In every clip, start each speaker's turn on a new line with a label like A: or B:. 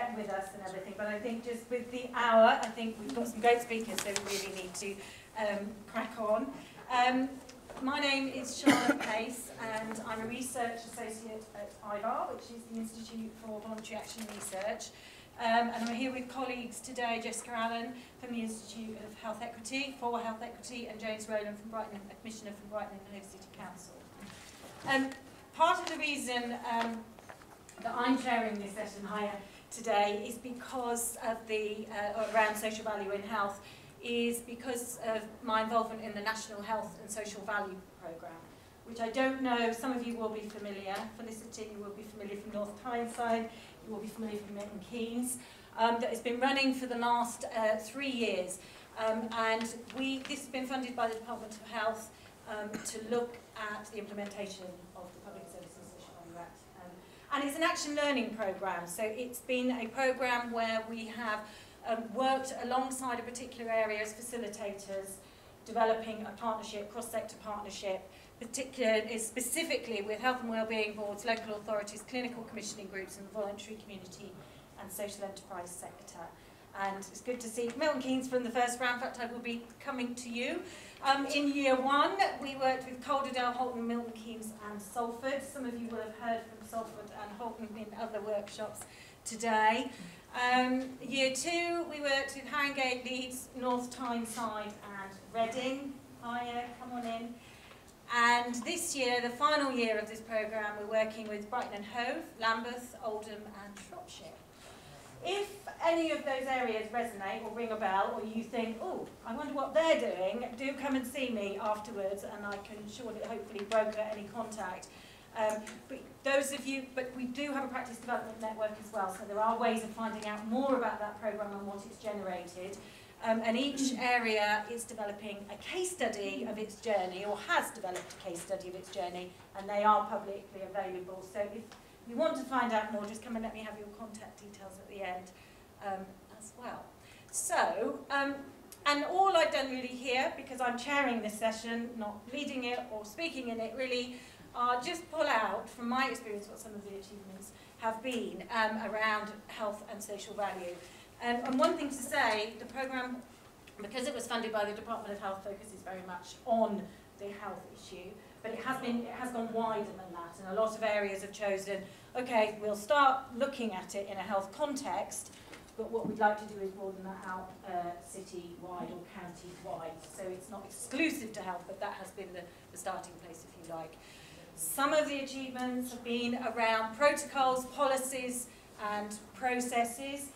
A: bear with us and everything, but I think just with the hour, I think we've got some great speakers, so we really need to crack on. My name is Charlotte Pace, and I'm a research associate at IVAR, which is the Institute for Voluntary Action Research. And I'm here with colleagues today, Jessica Allen from the Institute of Health Equity, for Health Equity, and James Rowland from Brighton, a Commissioner from Brighton and Hove City Council. Part of the reason that I'm chairing this session here today is because of the, around social value in health, is because of my involvement in the National Health and Social Value Programme, which I don't know, some of you will be familiar. Felicity, you will be familiar from North Tyneside, you will be familiar from Milton Keynes, that has been running for the last 3 years. And this has been funded by the Department of Health to look at the implementation of the Public Services Social Value Act. And it's an action learning programme, so it's been a programme where we have worked alongside a particular area as facilitators, developing a partnership, cross-sector partnership, specifically with health and wellbeing boards, local authorities, clinical commissioning groups and the voluntary community and social enterprise sector. And it's good to see Milton Keynes from the first round. In fact, I will be coming to you. In year one, we worked with Calderdale, Holton, Milton Keynes and Salford. Some of you will have heard from Salford and Holton in other workshops today. Year two, we worked with Haringey, Leeds, North Tyneside and Reading. Hiya, come on in. And this year, the final year of this programme, we're working with Brighton and Hove, Lambeth, Oldham and Shropshire. If any of those areas resonate or ring a bell, or you think, oh, I wonder what they're doing, do come and see me afterwards and I can surely, hopefully broker any contact. But we do have a practice development network as well, so there are ways of finding out more about that programme and what it's generated. And each area is developing a case study of its journey, or has developed a case study of its journey, and they are publicly available. So if you want to find out more, just come and let me have your contact details at the end as well. So, and all I've done really here, because I'm chairing this session, not leading it or speaking in it really, just pull out, from my experience, what some of the achievements have been around health and social value. And one thing to say, the programme, because it was funded by the Department of Health, focuses very much on the health issue, but it has gone wider than that, and a lot of areas have chosen, okay, we'll start looking at it in a health context, but what we'd like to do is broaden that out city-wide or county-wide. So it's not exclusive to health, but that has been the starting place, if you like. Some of the achievements have been around protocols, policies and processes.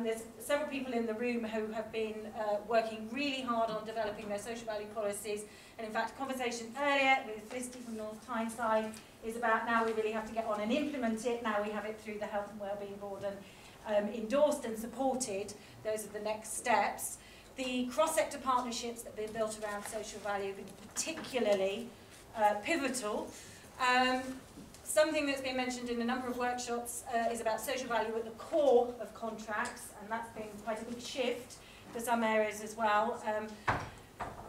A: There's several people in the room who have been working really hard on developing their social value policies. And in fact, a conversation earlier with Felicity from North Tyneside is about now we really have to get on and implement it. Now we have it through the Health and Wellbeing Board and endorsed and supported. Those are the next steps. The cross-sector partnerships that have been built around social value have been particularly pivotal. Something that's been mentioned in a number of workshops is about social value at the core of contracts, and that's been quite a big shift for some areas as well.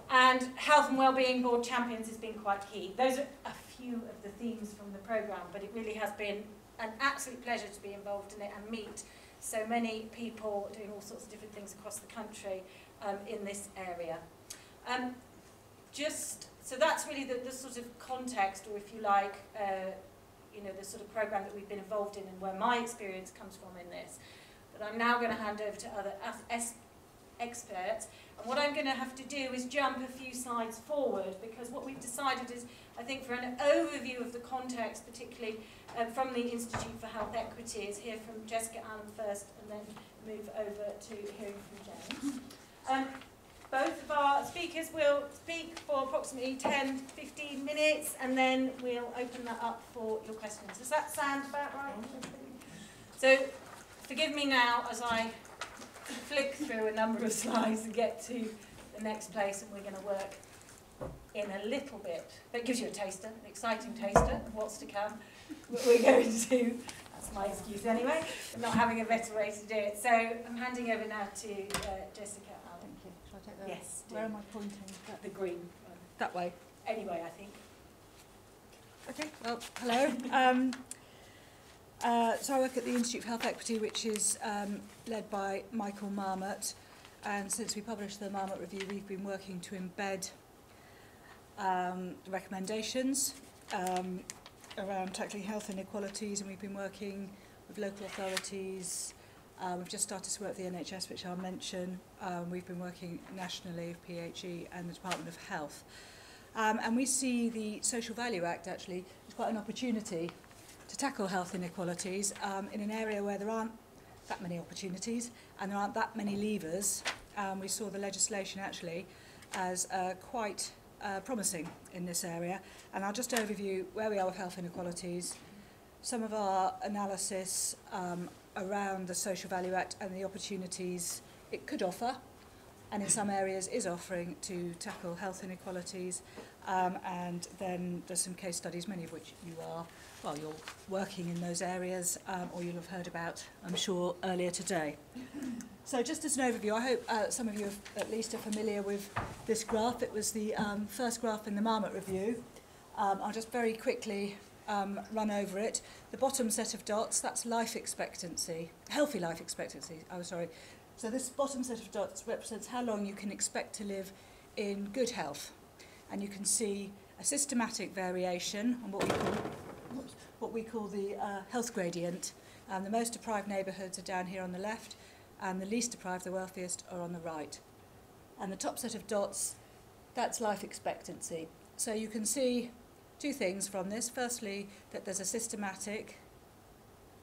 A: And Health and Wellbeing Board Champions has been quite key. Those are a few of the themes from the programme, but it really has been an absolute pleasure to be involved in it and meet so many people doing all sorts of different things across the country in this area. So that's really the sort of context, or if you like, you know, the sort of programme that we've been involved in and where my experience comes from in this. But I'm now going to hand over to other experts, and what I'm going to have to do is jump a few slides forward, because what we've decided is, I think, for an overview of the context, particularly from the Institute for Health Equity, is hear from Jessica Allen first and then move over to hearing from James. Both of our speakers will speak for approximately 10-15 minutes, and then we'll open that up for your questions. Does that sound about right? So forgive me now as I flick through a number of slides and get to the next place, and we're going to work in a little bit. That gives you a taster, an exciting taster of what's to come. We're going to, that's my excuse anyway, for not having a better way to do it. So I'm handing over now to Jessica.
B: Shall I take that?
A: Yes.
B: Where am I pointing?
A: The green one.
B: That way.
A: Anyway, I think.
B: Okay. Well, hello. So I work at the Institute for Health Equity, which is led by Michael Marmot. And since we published the Marmot Review, we've been working to embed recommendations around tackling health inequalities, and we've been working with local authorities. We've just started to work with the NHS, which I'll mention. We've been working nationally with PHE and the Department of Health. And we see the Social Value Act actually as quite an opportunity to tackle health inequalities in an area where there aren't that many opportunities and there aren't that many levers. We saw the legislation actually as quite promising in this area. And I'll just overview where we are with health inequalities, some of our analysis around the Social Value Act and the opportunities it could offer, and in some areas is offering to tackle health inequalities. And then there's some case studies, many of which you are, well, you're working in those areas, or you'll have heard about, I'm sure, earlier today. So just as an overview, I hope some of you at least are familiar with this graph. It was the first graph in the Marmot Review. I'll just very quickly run over it. The bottom set of dots, that's life expectancy, healthy life expectancy, So this bottom set of dots represents how long you can expect to live in good health. And you can see a systematic variation on what we call the health gradient. The most deprived neighbourhoods are down here on the left, and the least deprived, the wealthiest, are on the right. And the top set of dots, that's life expectancy. So you can see two things from this. Firstly, that there's a systematic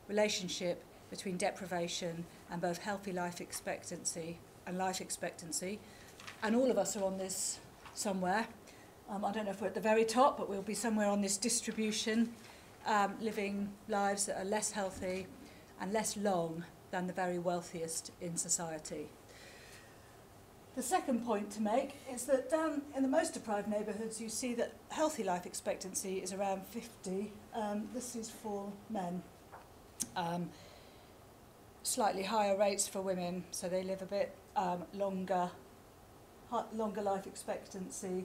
B: relationship between deprivation and both healthy life expectancy and life expectancy. And all of us are on this somewhere. I don't know if we're at the very top, but we'll be somewhere on this distribution, living lives that are less healthy and less long than the very wealthiest in society. The second point to make is that down in the most deprived neighbourhoods, you see that healthy life expectancy is around 50. This is for men. Slightly higher rates for women, so they live a bit longer life expectancy,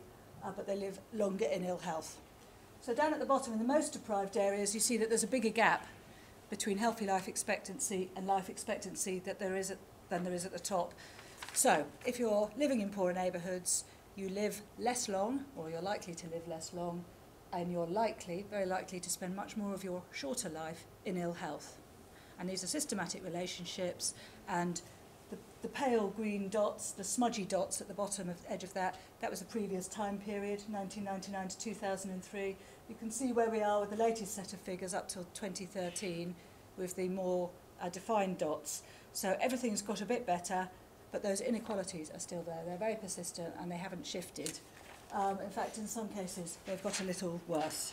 B: but they live longer in ill health. So down at the bottom, in the most deprived areas, you see that there's a bigger gap between healthy life expectancy and life expectancy than there is at the top. So if you're living in poorer neighbourhoods, you live less long, or you're likely to live less long, and you're likely, very likely, to spend much more of your shorter life in ill health. And these are systematic relationships, and the pale green dots, the smudgy dots at the bottom of the edge of that was the previous time period, 1999 to 2003. You can see where we are with the latest set of figures up till 2013 with the more defined dots. So everything's got a bit better, but those inequalities are still there. They're very persistent and they haven't shifted. In fact, in some cases, they've got a little worse.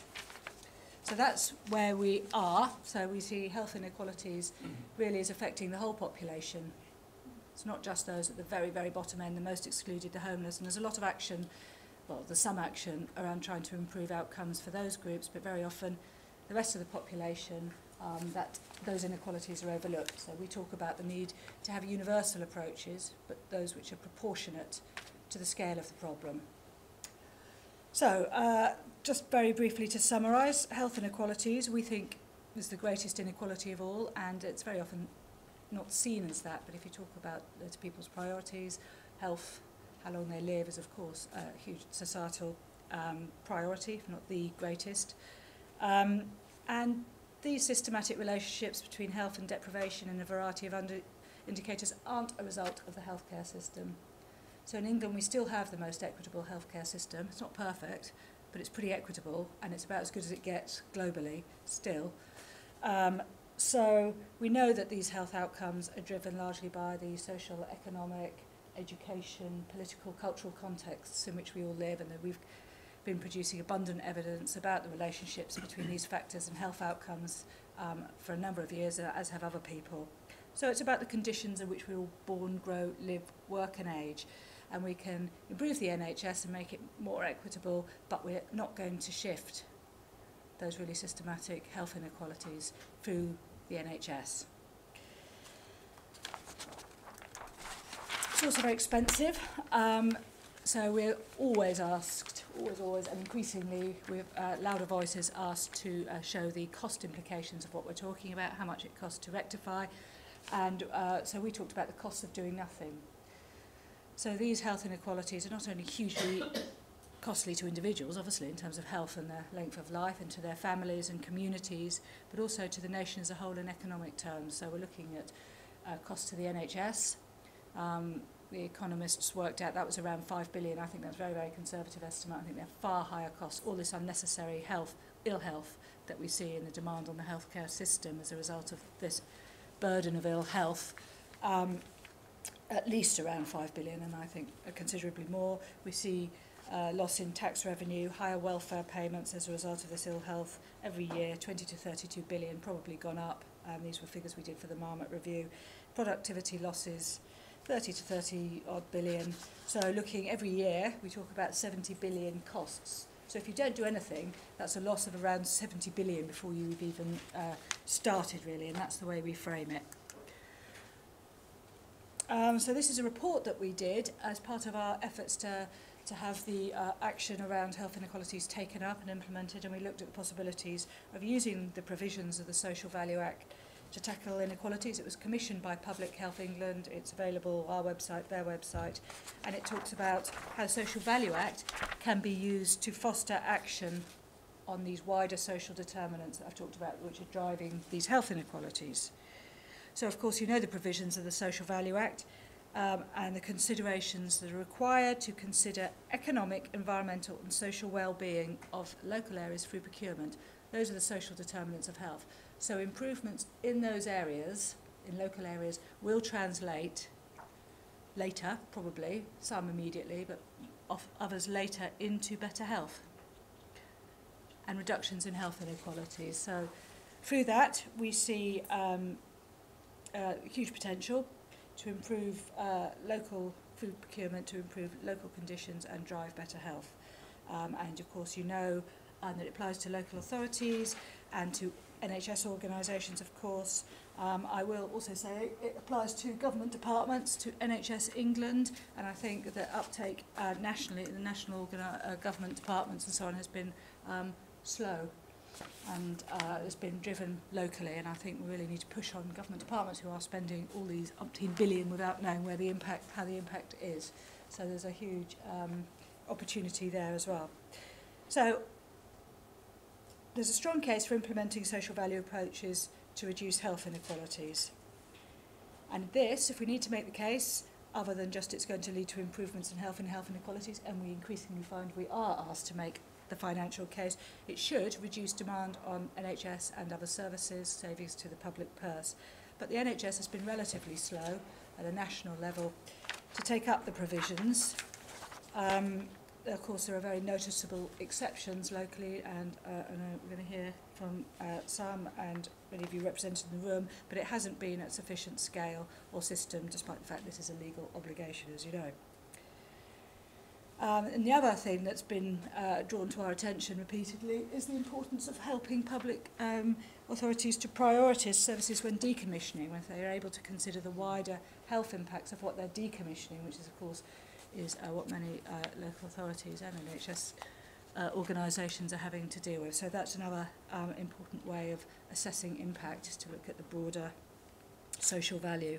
B: So that's where we are. So we see health inequalities really is affecting the whole population. It's not just those at the very, very bottom end, the most excluded, the homeless. And there's a lot of action, well, there's some action around trying to improve outcomes for those groups, but very often the rest of the population, that those inequalities are overlooked. So we talk about the need to have universal approaches, but those which are proportionate to the scale of the problem. So just very briefly to summarise, health inequalities we think is the greatest inequality of all, and it's very often not seen as that, but if you talk about people's priorities, health, how long they live is of course a huge societal priority, if not the greatest. And these systematic relationships between health and deprivation and a variety of indicators aren't a result of the healthcare system. So in England we still have the most equitable healthcare system. It's not perfect, but it's pretty equitable, and it's about as good as it gets globally still. So we know that these health outcomes are driven largely by the social, economic, education, political, cultural contexts in which we all live, and that we've been producing abundant evidence about the relationships between these factors and health outcomes for a number of years, as have other people. So it's about the conditions in which we all born, grow, live, work and age. And we can improve the NHS and make it more equitable, but we're not going to shift those really systematic health inequalities through the NHS. It's also very expensive, so we're always asked, always, and increasingly with louder voices asked to show the cost implications of what we're talking about, how much it costs to rectify. And so we talked about the cost of doing nothing. So these health inequalities are not only hugely costly to individuals, obviously, in terms of health and their length of life, and to their families and communities, but also to the nation as a whole in economic terms. So we're looking at cost to the NHS. The economists worked out that was around 5 billion. I think that's a very, very conservative estimate. I think they're far higher costs. All this unnecessary ill health that we see in the demand on the healthcare system as a result of this burden of ill health, at least around 5 billion, and I think considerably more. We see loss in tax revenue, higher welfare payments as a result of this ill health every year, 20 to 32 billion, probably gone up. These were figures we did for the Marmot Review. Productivity losses, 30 to 30 odd billion. So looking every year, we talk about 70 billion costs. So if you don't do anything, that's a loss of around 70 billion before you've even started, really, and that's the way we frame it. So this is a report that we did as part of our efforts to have the action around health inequalities taken up and implemented, and we looked at the possibilities of using the provisions of the Social Value Act to tackle inequalities. It was commissioned by Public Health England. It's available on our website, their website, and it talks about how the Social Value Act can be used to foster action on these wider social determinants that I've talked about, which are driving these health inequalities. So, of course, you know the provisions of the Social Value Act and the considerations that are required to consider economic, environmental and social well-being of local areas through procurement. Those are the social determinants of health. So improvements in those areas, in local areas, will translate later, probably, some immediately, but others later, into better health and reductions in health inequalities. So through that, we see huge potential to improve local food procurement, to improve local conditions and drive better health. And of course, you know that it applies to local authorities and to NHS organisations, of course. I will also say it applies to government departments, to NHS England, and I think that uptake nationally, the national government departments and so on, has been slow. And it's been driven locally, and I think we really need to push on government departments who are spending all these umpteen billion without knowing where the impact, how the impact is. So there's a huge opportunity there as well. So there's a strong case for implementing social value approaches to reduce health inequalities. And this, if we need to make the case, other than just it's going to lead to improvements in health inequalities, and we increasingly find we are asked to make the financial case, it should reduce demand on NHS and other services, savings to the public purse. But the NHS has been relatively slow at a national level to take up the provisions. Of course, there are very noticeable exceptions locally, and we're going to hear from some and many of you represented in the room, but it hasn't been at sufficient scale or system, despite the fact this is a legal obligation, as you know. And the other thing that's been drawn to our attention repeatedly is the importance of helping public authorities to prioritise services when decommissioning, when they are able to consider the wider health impacts of what they're decommissioning, which is, of course, is what many local authorities and NHS organisations are having to deal with. So that's another important way of assessing impact, is to look at the broader social value.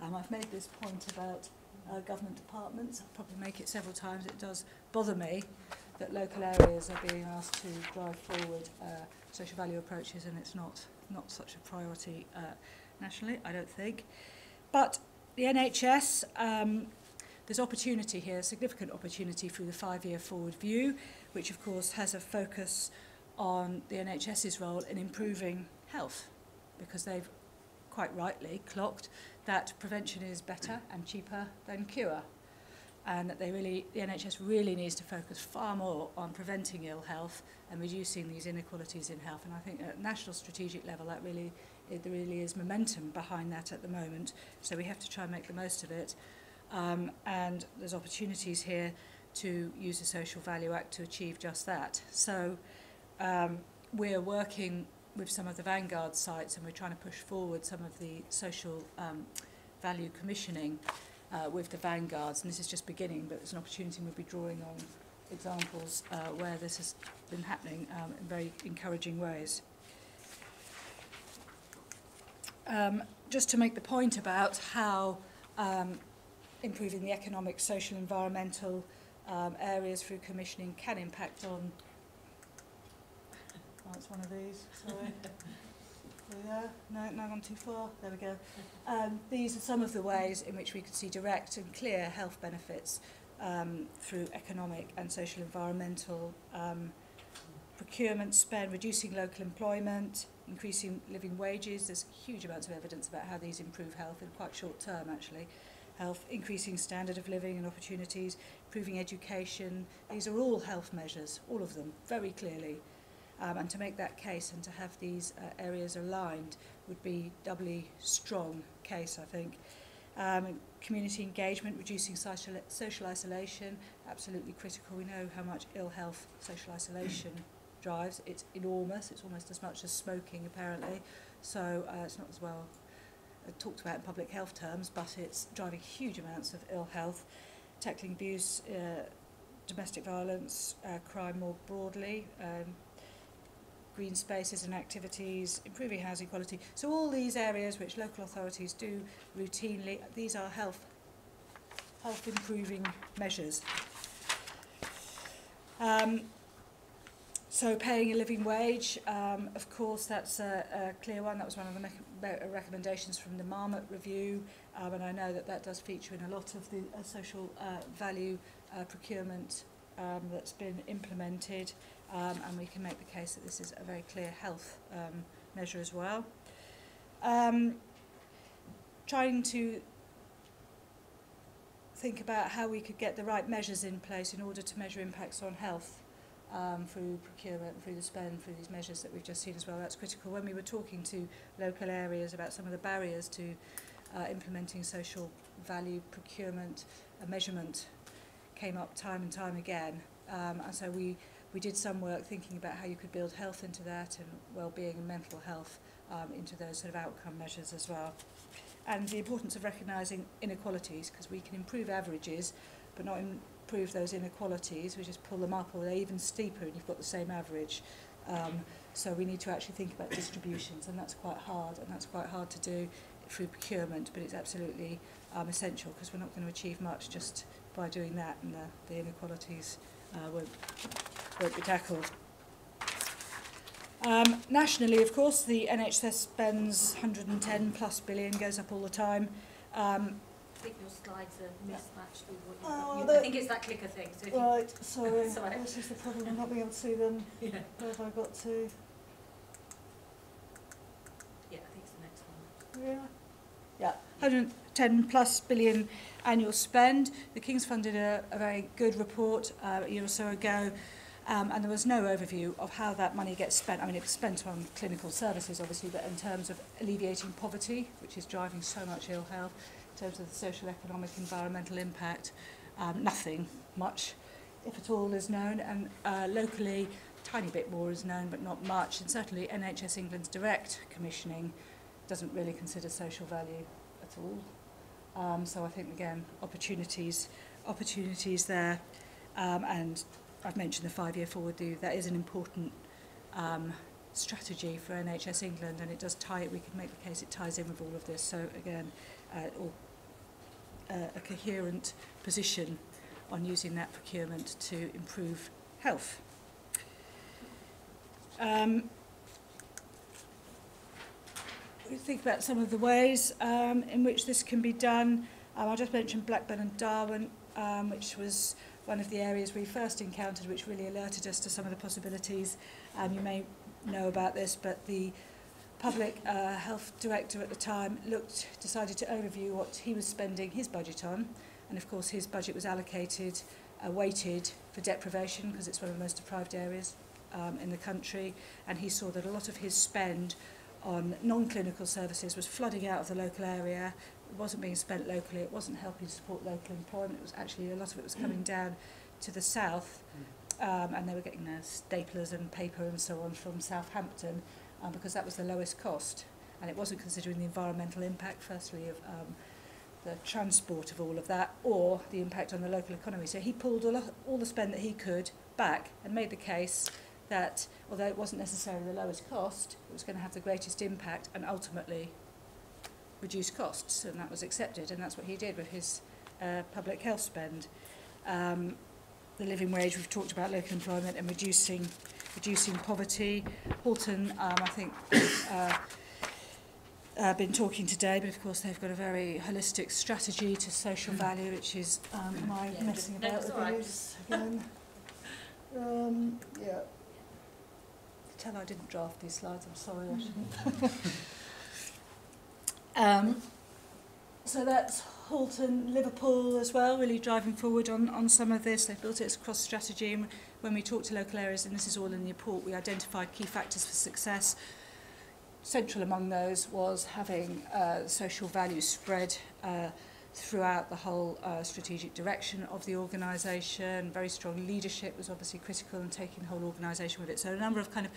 B: I've made this point about government departments. I'll probably make it several times. It does bother me that local areas are being asked to drive forward social value approaches, and it's not such a priority nationally, I don't think. But the NHS, there's opportunity here, significant opportunity through the 5-year forward view, which of course has a focus on the NHS's role in improving health, because they've quite rightly clocked that prevention is better and cheaper than cure, and that the NHS really needs to focus far more on preventing ill health and reducing these inequalities in health. And I think at national strategic level there really is momentum behind that at the moment, so we have to try and make the most of it. And there's opportunities here to use the Social Value Act to achieve just that. So we're working with some of the vanguard sites, and we're trying to push forward some of the social value commissioning with the vanguards, and this is just beginning, but it's an opportunity we'll be drawing on examples where this has been happening in very encouraging ways. Just to make the point about how improving the economic, social, environmental areas through commissioning can impact on... Oh, it's one of these, sorry. There, no, gone too far. There we go. These are some of the ways in which we could see direct and clear health benefits through economic and social environmental procurement spend, reducing local employment, increasing living wages. There's huge amounts of evidence about how these improve health in quite short term, actually. Health, increasing standard of living and opportunities, improving education. These are all health measures, all of them, very clearly. And to make that case and to have these areas aligned would be doubly strong case, I think. Community engagement, reducing social isolation, absolutely critical. We know how much ill health social isolation drives. It's enormous. It's almost as much as smoking, apparently. So it's not as well talked about in public health terms, but it's driving huge amounts of ill health. Tackling abuse, domestic violence, crime more broadly, green spaces and activities, improving housing quality. So all these areas which local authorities do routinely, these are health improving measures. So paying a living wage, of course, that's a clear one. That was one of the recommendations from the Marmot review, and I know that that does feature in a lot of the social value procurement that's been implemented, and we can make the case that this is a very clear health measure as well. Trying to think about how we could get the right measures in place in order to measure impacts on health through procurement, through the spend, through these measures that we've just seen as well. That's critical. When we were talking to local areas about some of the barriers to implementing social value procurement, measurement came up time and time again. And so we did some work thinking about how you could build health into that and well-being and mental health into those sort of outcome measures as well. And the importance of recognising inequalities, because we can improve averages but not improve those inequalities. We just pull them up, or they're even steeper and you've got the same average. So we need to actually think about distributions, and that's quite hard, to do through procurement, but it's absolutely essential, because we're not going to achieve much just by doing that, and the inequalities won't be tackled. Nationally, of course, the NHS spends 110 plus billion, goes up all the time.
A: I think your slides are mismatched with what you've got. I think it's that clicker thing. So
B: right, sorry.
A: Sorry.
B: This is the problem, I'm not being able to see them.
A: Yeah.
B: Where have I got to?
A: Yeah, I think it's the next one.
B: Yeah. 110 plus billion annual spend. The King's Fund did a very good report a year or so ago, and there was no overview of how that money gets spent. I mean, it was spent on clinical services, obviously, but in terms of alleviating poverty, which is driving so much ill health, in terms of the social, economic, environmental impact, nothing much, if at all, is known. And locally, a tiny bit more is known, but not much. And certainly NHS England's direct commissioning doesn't really consider social value at all. So I think, again, opportunities there. And I've mentioned the 5-year forward view. That is an important strategy for NHS England, and it does tie it. We can make the case it ties in with all of this. So again, a coherent position on using that procurement to improve health. We think about some of the ways in which this can be done. I just mentioned Blackburn and Darwin, which was one of the areas we first encountered, which really alerted us to some of the possibilities. You may know about this, but the public health director at the time decided to overview what he was spending his budget on, and of course his budget was allocated, weighted for deprivation, because it's one of the most deprived areas in the country, and he saw that a lot of his spend on non-clinical services was flooding out of the local area. It wasn't being spent locally, it wasn't helping to support local employment, it was actually, a lot of it was coming down to the south, and they were getting their staplers and paper and so on from Southampton, because that was the lowest cost, and it wasn't considering the environmental impact, firstly, of the transport of all of that, or the impact on the local economy. So he pulled all the spend that he could back and made the case that although it wasn't necessarily the lowest cost, it was going to have the greatest impact and ultimately reduce costs, and that was accepted, and that's what he did with his public health spend. The living wage, we've talked about local employment and reducing poverty. Halton, I think, been talking today, but of course they've got a very holistic strategy to social value, which is my messing about with these again. Yeah. Tell I didn't draft these slides, I'm sorry, I shouldn't. So that's Halton, Liverpool as well, really driving forward on some of this. They've built it as a cross-strategy, and when we talk to local areas, and this is all in the report, we identified key factors for success. Central among those was having social values spread throughout the whole strategic direction of the organisation. Very strong leadership was obviously critical in taking the whole organisation with it. So a number of kind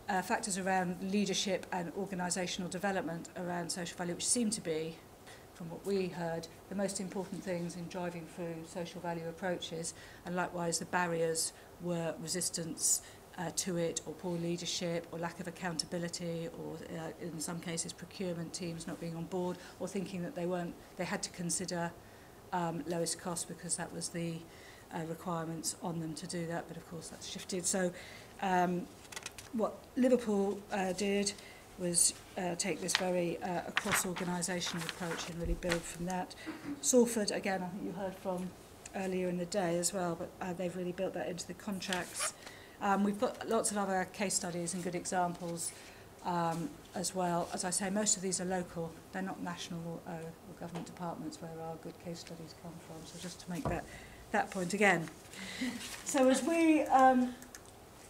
B: of factors around leadership and organisational development around social value, which seem to be, from what we heard, the most important things in driving through social value approaches. And likewise, the barriers were resistance to it, or poor leadership, or lack of accountability, or in some cases procurement teams not being on board, or thinking that they had to consider lowest cost because that was the requirements on them to do that. But of course that's shifted. So what Liverpool did was take this very across organisational approach and really build from that. Salford, again, I think you heard from earlier in the day as well, but they've really built that into the contracts. We've got lots of other case studies and good examples as well. As I say, most of these are local. They're not national or government departments where our good case studies come from. So just to make that point again. So as we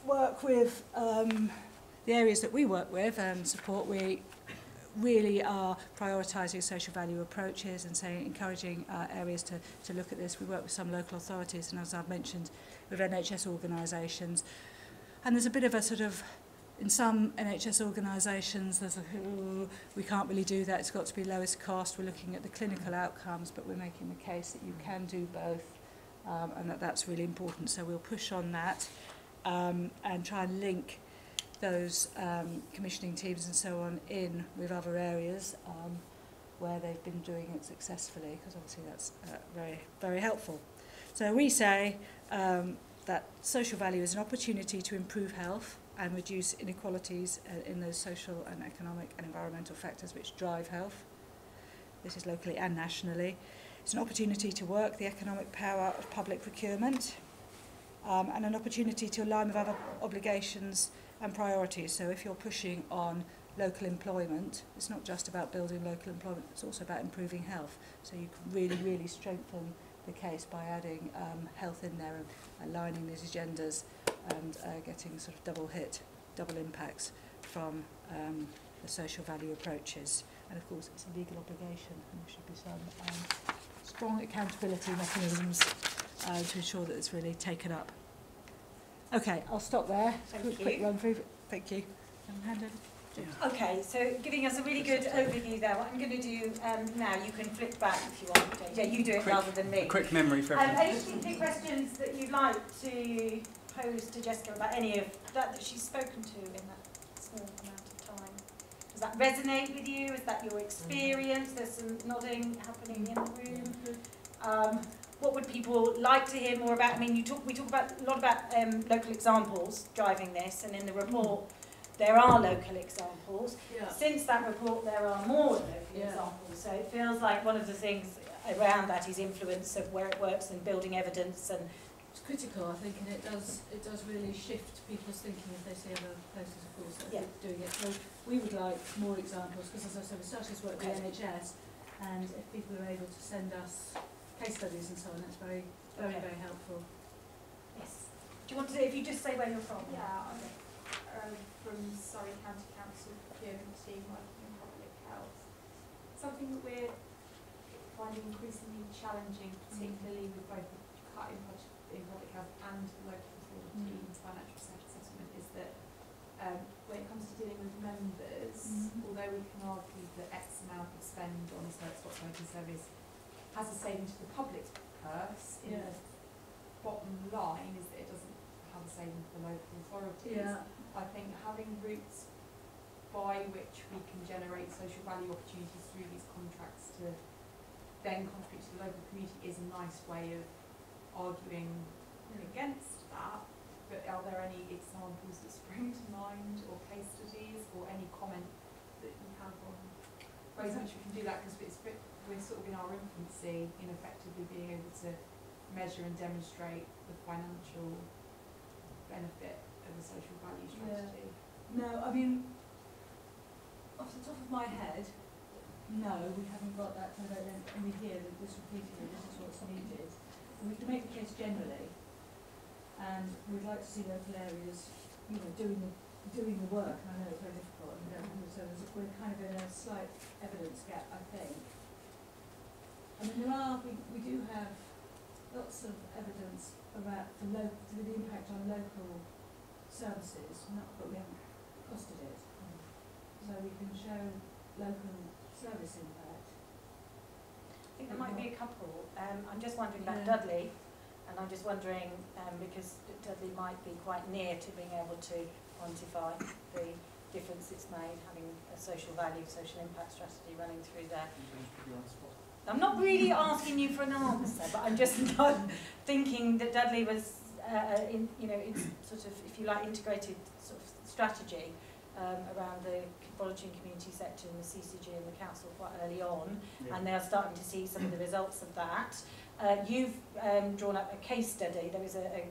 B: work with the areas that we work with and support, we really are prioritising social value approaches and encouraging areas to look at this. We work with some local authorities, and as I've mentioned, with NHS organisations. And there's a bit of a sort of, in some NHS organisations, there's we can't really do that, it's got to be lowest cost. We're looking at the clinical outcomes, but we're making the case that you can do both, and that's really important. So we'll push on that and try and link those commissioning teams and so on in with other areas where they've been doing it successfully, because obviously that's very, very helpful. So we say that social value is an opportunity to improve health and reduce inequalities in those social and economic and environmental factors which drive health. This is locally and nationally. It's an opportunity to work the economic power of public procurement and an opportunity to align with other obligations and priorities. So if you're pushing on local employment, it's not just about building local employment, it's also about improving health. So you can really, really strengthen the case by adding health in there and aligning these agendas and getting sort of double impacts from the social value approaches. And of course it's a legal obligation, and there should be some strong accountability mechanisms to ensure that it's really taken up. Okay, I'll stop there. Quick run through. Thank you. Hand over.
A: Okay, so giving us a really good overview there. What I'm going to do now, you can flip back if you want. Yeah, you do it rather than me.
C: Quick memory for everyone.
A: Any particular questions that you'd like to pose to Jessica about any of that she's spoken to in that small amount of time? Does that resonate with you? Is that your experience? There's some nodding happening in the room. What would people like to hear more about? I mean, we talk about a lot about local examples driving this, and in the report there are local examples. Yeah. Since that report, there are more local examples. So it feels like one of the things around that is influence of where it works and building evidence. And
B: it's critical, I think, and it does really shift people's thinking if they see other places, of course, that are doing it. So we would like more examples, because as I said, we started this work with the NHS, and if people are able to send us case studies and so on, that's very, very, very helpful.
A: Yes. Do you want to, if you just say where you're from?
D: Yeah, I'm from Surrey County Council procurement team working in public health. Something that we're finding increasingly challenging, particularly with both the cut in budget in public health and the local authorities financial assessment, is that when it comes to dealing with members, although we can argue that X amount of spend on a stock promoting service has a saving to the public's purse, in the bottom line is that it doesn't have a saving for the local authorities. I think having routes by which we can generate social value opportunities through these contracts to then contribute to the local community is a nice way of arguing against that. But are there any examples that spring to mind, or case studies, or any comment that you have on ways in which we can do that? Because we're sort of in our infancy in effectively being able to measure and demonstrate the financial benefit of a social value strategy.
B: No, I mean, off the top of my head, no, we haven't got that kind of, and we hear that this repeatedly, this is what's needed. And we can make the case generally, and we'd like to see local areas, you know, doing the work. I know it's very difficult, and so we're kind of in a slight evidence gap, I think. I mean, we do have lots of evidence about the impact on local services, but we haven't costed it. So we can show local service impact.
A: I think there might be a couple. I'm just wondering about Dudley, and I'm just wondering, because Dudley might be quite near to being able to quantify the difference it's made, having a social value, social impact strategy running through there. I'm not really asking you for an answer, but I'm just thinking that Dudley was, it's sort of, if you like, integrated sort of strategy around the voluntary and community sector and the CCG and the council quite early on, and they are starting to see some of the results of that. You've drawn up a case study. There was a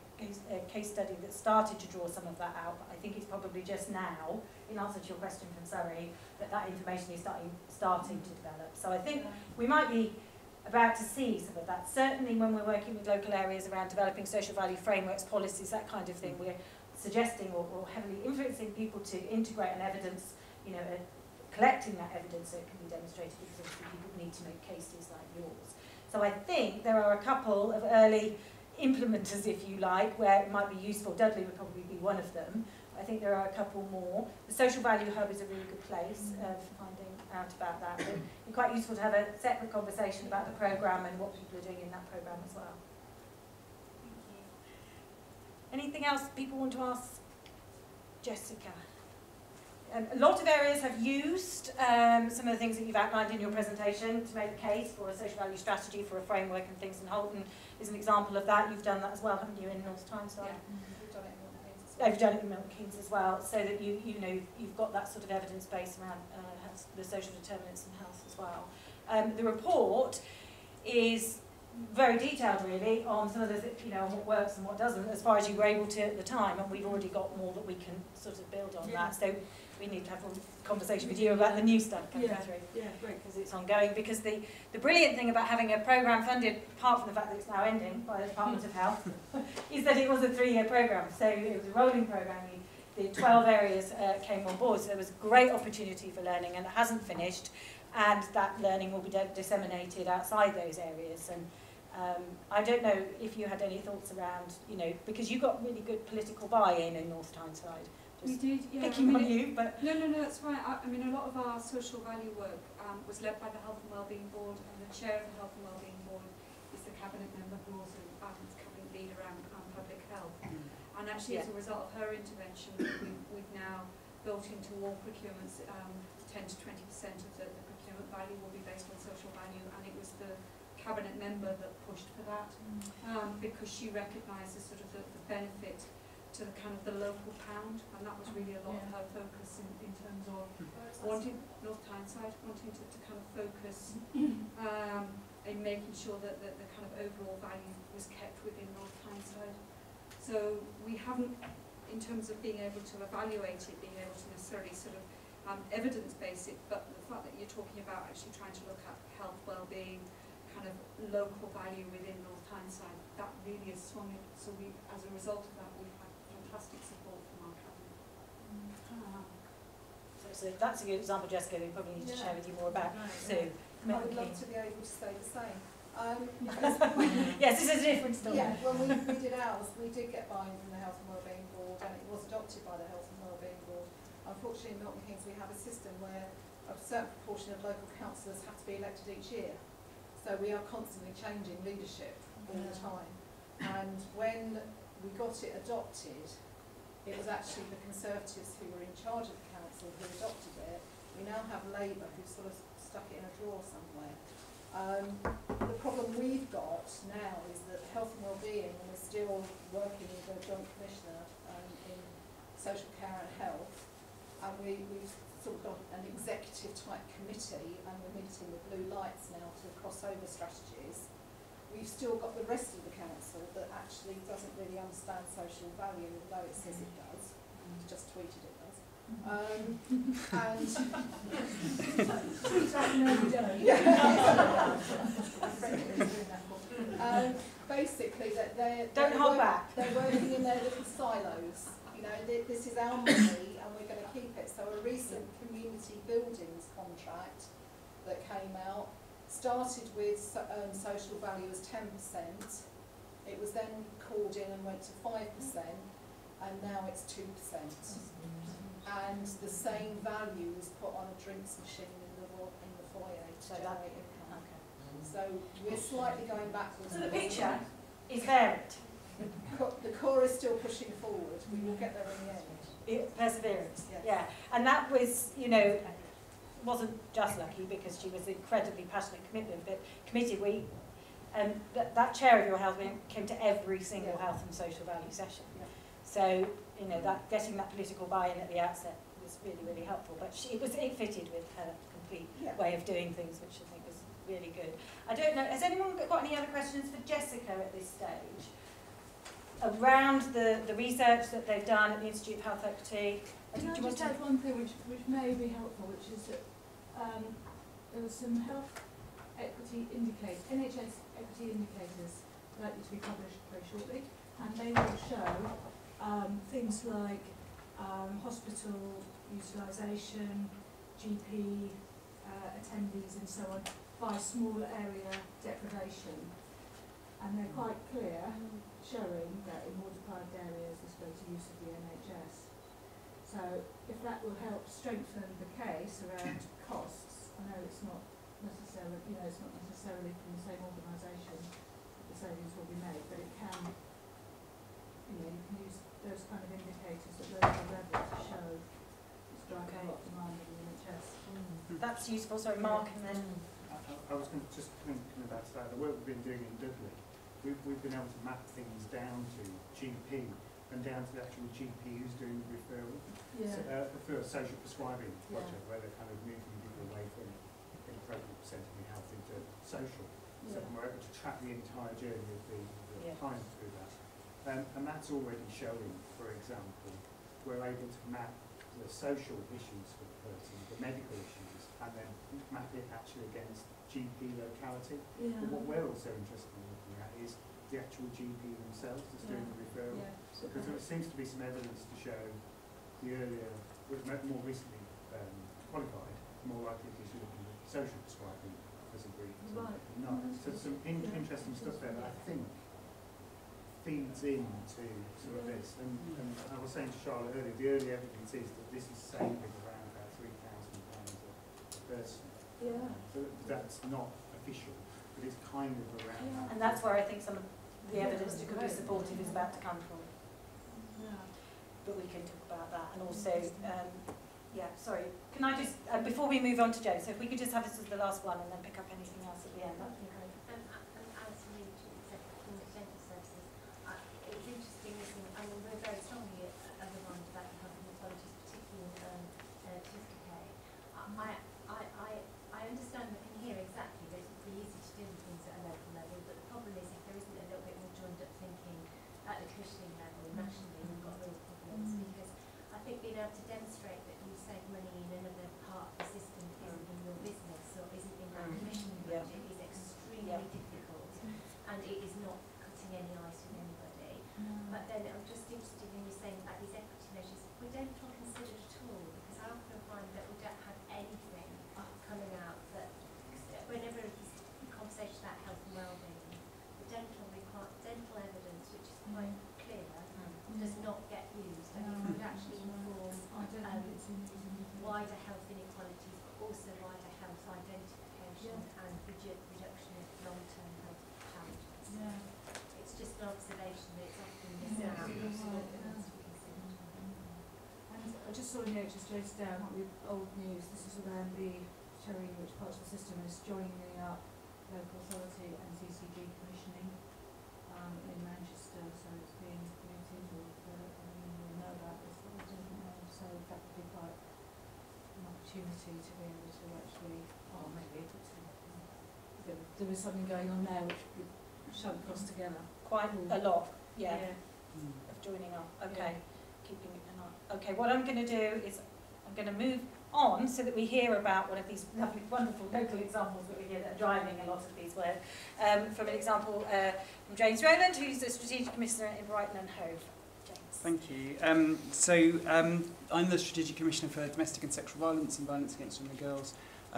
A: case study that started to draw some of that out, but I think it's probably just now, in answer to your question from Surrey, that information is starting to develop. So I think we might be about to see some of that. Certainly when we're working with local areas around developing social value frameworks, policies, that kind of thing, we're suggesting or heavily influencing people to integrate an evidence, collecting that evidence so it can be demonstrated, because obviously people need to make cases like yours. So I think there are a couple of early implementers, if you like, where it might be useful. Dudley would probably be one of them. I think there are a couple more. The Social Value Hub is a really good place for finding out about that. But it'd be quite useful to have a separate conversation about the programme and what people are doing in that programme as well. Thank you. Anything else people want to ask Jessica? A lot of areas have used some of the things that you've outlined in your presentation to make a case for a social value strategy, for a framework and things, and Holton is an example of that. You've done that as well, haven't you, in North Tyneside?
D: Yeah, we've done it in Milton Keynes as well.
A: You've done it in Milton Keynes as well, so that you've got that sort of evidence base around the social determinants and health as well. The report is very detailed, really, on some of the, on what works and what doesn't, as far as you were able to at the time, and we've already got more that we can sort of build on that. So we need to have a conversation with you about the new stuff coming through.
B: Yeah, great.
A: Because it's ongoing. Because the brilliant thing about having a programme funded, apart from the fact that it's now ending by the Department of Health, is that it was a 3-year programme. So it was a rolling programme. The 12 areas came on board. So there was great opportunity for learning, and it hasn't finished. And that learning will be disseminated outside those areas. And I don't know if you had any thoughts around, because you got really good political buy-in in North Tyneside.
C: We did, yeah.
A: Picking on you, but...
C: No, that's right. I mean, a lot of our social value work was led by the Health and Wellbeing Board, and the chair of the Health and Wellbeing Board is the cabinet member who also is cabinet lead around public health. And actually, as a result of her intervention, we've now built into all procurements 10 to 20% of the procurement value will be based on social value, and it was the cabinet member that pushed for that because she recognised sort of the benefit to the kind of the local pound, and that was really a lot of her focus in terms of wanting North Tyneside, wanting to kind of focus in making sure that the kind of overall value was kept within North Tyneside. So we haven't, in terms of being able to evaluate it, being able to necessarily sort of evidence-base it, but the fact that you're talking about actually trying to look at health, well-being, kind of local value within North Tyneside, that really has swung it. So we, as a result of that, we've had fantastic support from our cabinet.
A: So that's a good example, Jessica, we probably need to share with you more about. Sue.
E: I would love to be able to say the same.
A: Yes, this is a different story.
E: Yeah, when we did ours, we did get buy-in from the Health and Wellbeing Board, and it was adopted by the Health and Wellbeing Board. unfortunately in Milton Keynes we have a system where a certain proportion of local councillors have to be elected each year. So we are constantly changing leadership all the time. And when we got it adopted, it was actually the Conservatives who were in charge of the council who adopted it. We now have Labour who sort of stuck it in a drawer somewhere. The problem we've got now is that health and wellbeing, and we're still working with a joint commissioner in social care and health, and we've sort of got an executive type committee, and we're meeting with blue lights now to cross over strategies. We've still got the rest of the council that actually doesn't really understand social value, although it says it does. It's just tweeted it does. Basically, that they're working in their little silos. You know, this is our money, and we're going to keep it. So a recent community buildings contract that came out started with social value as 10%. It was then called in and went to 5%, and now it's 2%. And the same value is put on a drinks machine in the foyer to generate income. So we're slightly going backwards.
A: So the picture is varied.
E: The core is still pushing forward. We will get there in the end.
A: Perseverance.
E: Yes.
A: Yeah, and that was, you know, wasn't just lucky because she was incredibly passionate, committed. We, that chair of your health came to every single health and social value session.
E: Yeah.
A: So, you know, that getting that political buy-in at the outset was really, really helpful. But it fitted with her complete way of doing things, which I think was really good. I don't know, has anyone got any other questions for Jessica at this stage? Around the research that they've done at the Institute of Health Equity.
F: Can I just add one thing which may be helpful, which is that there was some health equity indicators, NHS equity indicators likely to be published very shortly, and they will show things like hospital utilisation, GP attendees and so on by small area deprivation, and they're quite clear, showing that in more deprived areas there's greater use of the NHS. So if that will help strengthen the case around costs, I know it's not necessarily, it's not necessarily from the same organisation that the savings will be made, but it can, you can use those kind of indicators at local level to show it's driving a lot of demand in the NHS.
A: That's useful. Sorry, Mark, and then.
G: I was just thinking about that. The work we've been doing in Dudley, we've been able to map things down to GP and down to the actual GP who's doing the referral. For a social prescribing project where they're kind of moving people away from inappropriate presenting health into social. So we're able to track the entire journey of the client through that. And that's already showing, for example, we're able to map the social issues for the person, the medical issues, and then map it actually against GP locality. But what we're also interested in looking at is the actual GP themselves that's doing the referral. Because there seems to be some evidence to show the earlier, more recently qualified, more likely to be looking at social prescribing as a brief. So some interesting stuff there that I think feeds into some of this. And I was saying to Charlotte earlier, the early evidence is that this is saving around about £3,000 a person. So that's not official, but it's kind of around that.
A: And that's where I think some of the evidence that could be supportive is about to come from. But we can talk about that. And also, sorry, can I just, before we move on to Jo, so if we could just have this as the last one and then pick up anything else at the end, that'd be great.
H: As we said from the dental services, it was interesting listening. I mean, we're very strongly aligned about the health inequalities, particularly in tooth decay. I understand and can hear exactly that it's pretty easy to do things at a local level, but the problem is if there isn't a little bit more joined up thinking at the commissioning level nationally, we've got real problems. Because I think being able to demonstrate that you save money in another part of the system that isn't in your business or isn't in your commissioning budget is extremely difficult, and it is not cutting any ice with anybody. But then I'm just interested in you saying about these equity measures. We don't feel considered at all, because I often find that we don't have anything coming out that whenever there's conversations about health and wellbeing, the dental evidence, which is quite clear, does not get used, and it would actually inform isolation, it's often missed out.
F: And I just saw in the NHS down, not with old news, this is around the showing which parts of the system is joining up local authority and CCG commissioning in Manchester, so it's being committed, or you'll know about this, but I don't know, so that would be quite an opportunity to be able to actually, or maybe there was something going on there which would shove across together.
A: Quite a lot, yeah, of joining up. Okay, keeping an eye. Okay, what I'm going to do is I'm going to move on so that we hear about one of these lovely, wonderful local examples that we hear that are driving a lot of these work. From an example from James Rowland, who's the Strategic Commissioner in Brighton and Hove. James.
I: Thank you. I'm the Strategic Commissioner for Domestic and Sexual Violence and Violence Against Women and Girls,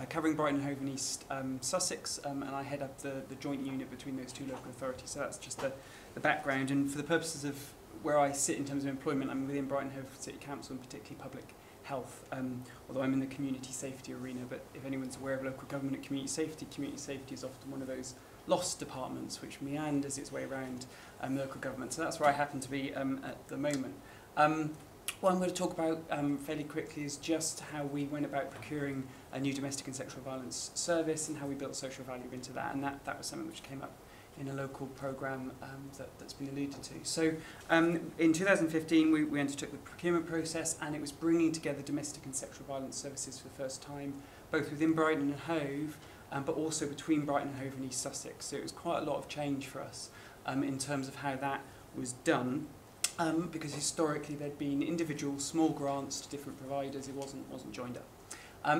I: covering Brighton and Hove and East Sussex, and I head up the joint unit between those two local authorities. So that's just the background. And for the purposes of where I sit in terms of employment, I'm within Brighton and Hove City Council, and particularly public health, although I'm in the community safety arena. But if anyone's aware of local government and community safety is often one of those lost departments which meanders its way around local government. So that's where I happen to be at the moment. What I'm going to talk about fairly quickly is just how we went about procuring a new domestic and sexual violence service and how we built social value into that, and that was something which came up in a local programme that's been alluded to. So in 2015 we undertook the procurement process, and it was bringing together domestic and sexual violence services for the first time, both within Brighton and Hove, but also between Brighton and Hove and East Sussex. So it was quite a lot of change for us in terms of how that was done, because historically there'd been individual small grants to different providers. It wasn't joined up.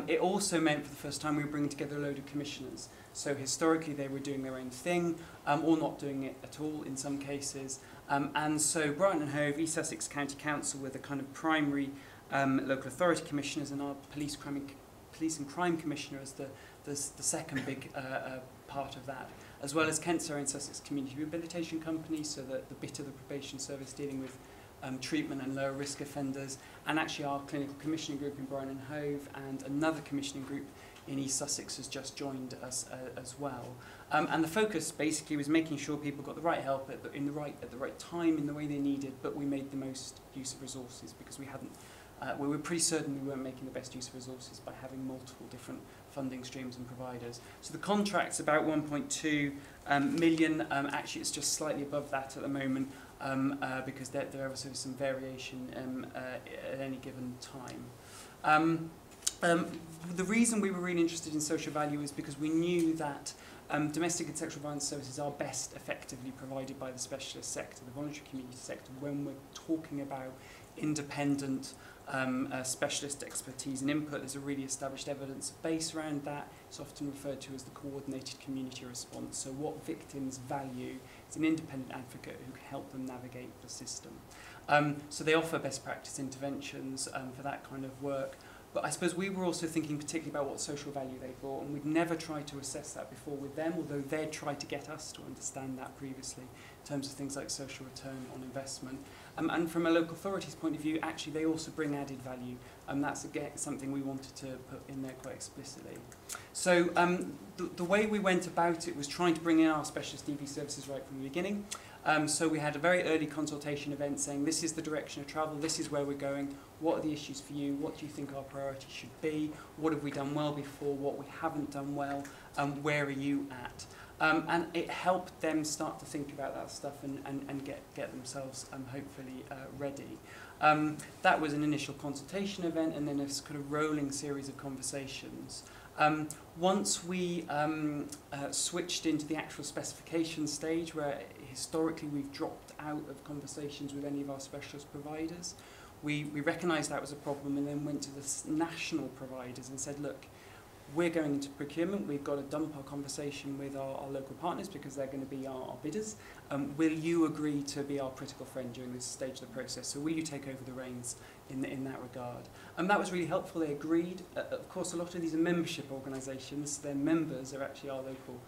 I: It also meant for the first time we were bringing together a load of commissioners. So historically they were doing their own thing, or not doing it at all in some cases. And so Brighton and Hove, East Sussex County Council were the kind of primary local authority commissioners, and our police and crime commissioner is the second big part of that, as well as Kent, Surrey and Sussex Community Rehabilitation Company, so the bit of the probation service dealing with treatment and lower risk offenders, and actually our clinical commissioning group in Brighton and Hove, and another commissioning group in East Sussex has just joined us as well. And the focus basically was making sure people got the right help at the right time in the way they needed, but we made the most use of resources, because we were pretty certain we weren't making the best use of resources by having multiple different funding streams and providers. So the contract's about 1.2 million. Actually, it's just slightly above that at the moment, because there also is some variation at any given time. The reason we were really interested in social value is because we knew that domestic and sexual violence services are best effectively provided by the specialist sector, the voluntary community sector, when we're talking about independent specialist expertise and input. There's a really established evidence base around that. It's often referred to as the coordinated community response. So what victims value is an independent advocate who can help them navigate the system. So they offer best practice interventions for that kind of work. But I suppose we were also thinking particularly about what social value they brought, and we'd never tried to assess that before with them, although they'd tried to get us to understand that previously in terms of things like social return on investment. And from a local authority's point of view, actually they also bring added value, and that's again something we wanted to put in there quite explicitly. So the way we went about it was trying to bring in our specialist DV services right from the beginning. So we had a very early consultation event saying this is the direction of travel, this is where we're going, what are the issues for you, what do you think our priorities should be, what have we done well before, what we haven't done well, where are you at? And it helped them start to think about that stuff and get themselves hopefully ready. That was an initial consultation event, and then a kind of rolling series of conversations. Once we switched into the actual specification stage, where historically we've dropped out of conversations with any of our specialist providers, we recognised that was a problem, and then went to the national providers and said, look, we're going into procurement, we've got to dump our conversation with our local partners because they're going to be our bidders. Will you agree to be our critical friend during this stage of the process? So will you take over the reins in that regard? And that was really helpful. They agreed. Of course, a lot of these are membership organisations. Their members are actually our local